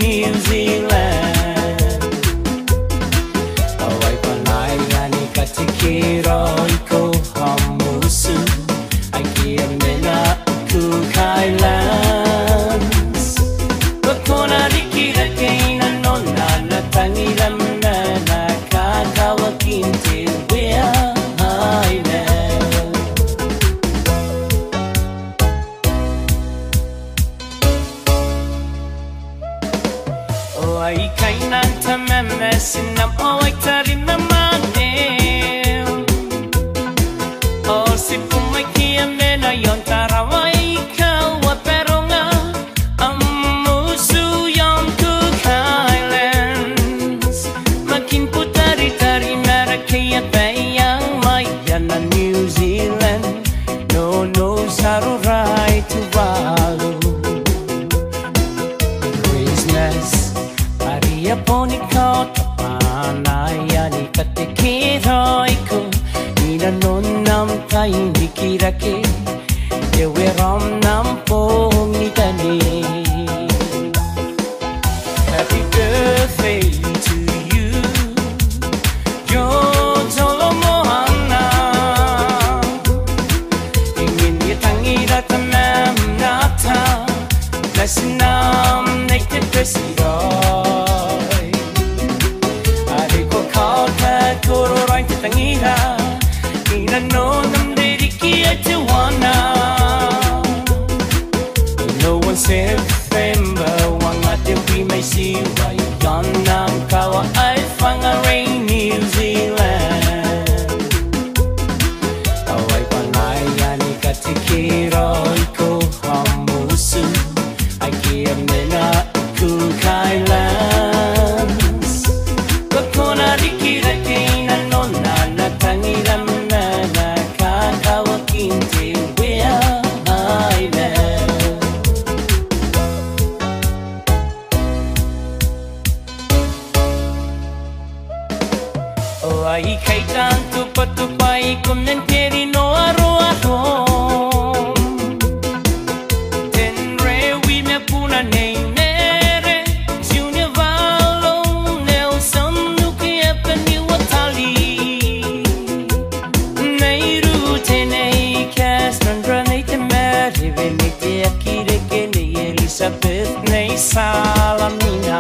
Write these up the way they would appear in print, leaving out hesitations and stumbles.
New Zealand. Away from Japonica Panaya ni katekiroiko Nina non nam kai nikirake Ewe ram nam pong nitani Happy birthday to you Jojolo mohana Ingin yetangira tanam nata Nasinam nekte presido Tangira, ina no nam dediki atuana. No one said remember one ate we may see why donna kawa I found a rain New Zealand. Awai panai yani katikiro iko hamusu. I give mena kukailands. Bakona dikira kina nona. Ai kai tanto patupai commenteri no aro Tenre we me puna nei nere Junior Valo Nelson Nuki Epani Watali Neiru tenei Cassandra nei temeri Venite akire che nei Elizabeth nei Salamina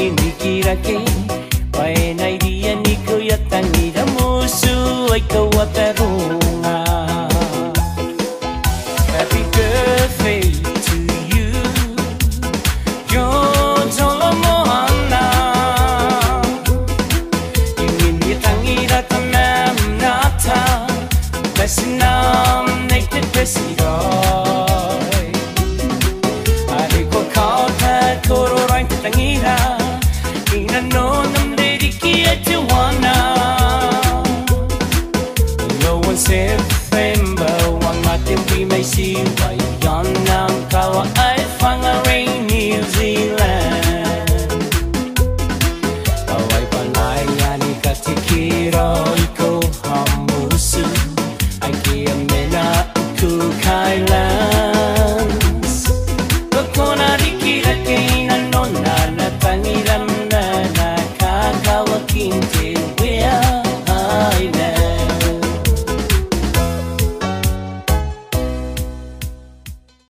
Nikirake Pai nai dia niku yatangira musu ai kawa perunga Happy birthday to you Jojolo mohana Ingin yatangira tanam nata Nasinam nekte presidoi Ariko kauta kororain tangira Ina no nam dediki atuana. No one said remember one mate we may see why yon nam kawa I found a rain New Zealand. Awai panai yani katikiro iko hamusu. I kia mena kukailan.